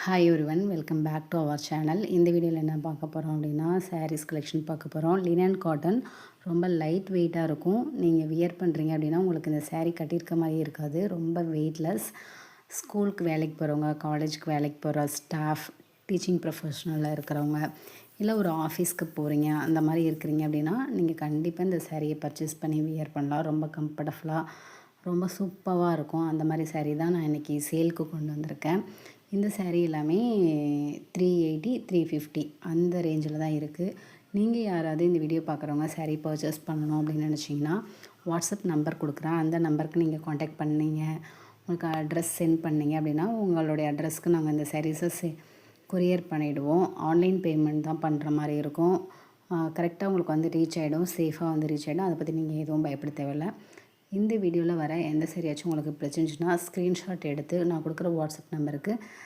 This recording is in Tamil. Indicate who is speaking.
Speaker 1: Hi everyone, welcome back to our channel. இந்த வீடியோவில் என்ன பார்க்க போகிறோம் அப்படின்னா, சாரீஸ் கலெக்ஷன் பார்க்க போகிறோம். லினன் காட்டன் ரொம்ப லைட் வெயிட்டாக இருக்கும். நீங்கள் வியர் பண்ணுறீங்க அப்படின்னா உங்களுக்கு இந்த சாரீ கட்டியிருக்க மாதிரி இருக்காது. ரொம்ப வெயிட்லெஸ். ஸ்கூலுக்கு வேலைக்கு போகிறவங்க, காலேஜுக்கு வேலைக்கு போகிற ஸ்டாஃப், டீச்சிங் ப்ரொஃபஷ்னலில் இருக்கிறவங்க, இல்லை ஒரு ஆஃபீஸ்க்கு போகிறீங்க, அந்த மாதிரி இருக்கிறீங்க அப்படின்னா நீங்கள் கண்டிப்பாக இந்த சாரியை பர்ச்சேஸ் பண்ணி வியர் பண்ணலாம். ரொம்ப கம்ஃபர்டபுளாக, ரொம்ப சூப்பராக இருக்கும். அந்த மாதிரி சாரீ தான் நான் இன்றைக்கி சேலுக்கு கொண்டு வந்திருக்கேன். இந்த சாரீ எல்லாமே 380 350 அந்த ரேஞ்சில் தான் இருக்குது. நீங்கள் யாராவது இந்த வீடியோ பார்க்குறவங்க சாரீ பர்ச்சேஸ் பண்ணணும் அப்படின்னு நினச்சிங்கன்னா வாட்ஸ்அப் நம்பர் கொடுக்குறேன். அந்த நம்பருக்கு நீங்கள் காண்டாக்ட் பண்ணீங்க, உங்களுக்கு அட்ரஸ் சென்ட் பண்ணிங்க அப்படின்னா உங்களுடைய அட்ரஸ்க்கு நாங்கள் இந்த சாரீஸை கொரியர் பண்ணிவிடுவோம். ஆன்லைன் பேமெண்ட் தான் பண்ணுற மாதிரி இருக்கும். கரெக்டாக உங்களுக்கு வந்து ரீச் ஆகிடும், சேஃபாக வந்து ரீச் ஆகிடும். அதை பற்றி நீங்கள் எதுவும் பயப்பட தேவையில்லை. இந்த வீடியோவில் வர எந்த சரியாச்சும் உங்களுக்கு பிரச்சனைச்சுன்னா ஸ்க்ரீன்ஷாட் எடுத்து நான் கொடுக்குற வாட்ஸ்அப் நம்பருக்கு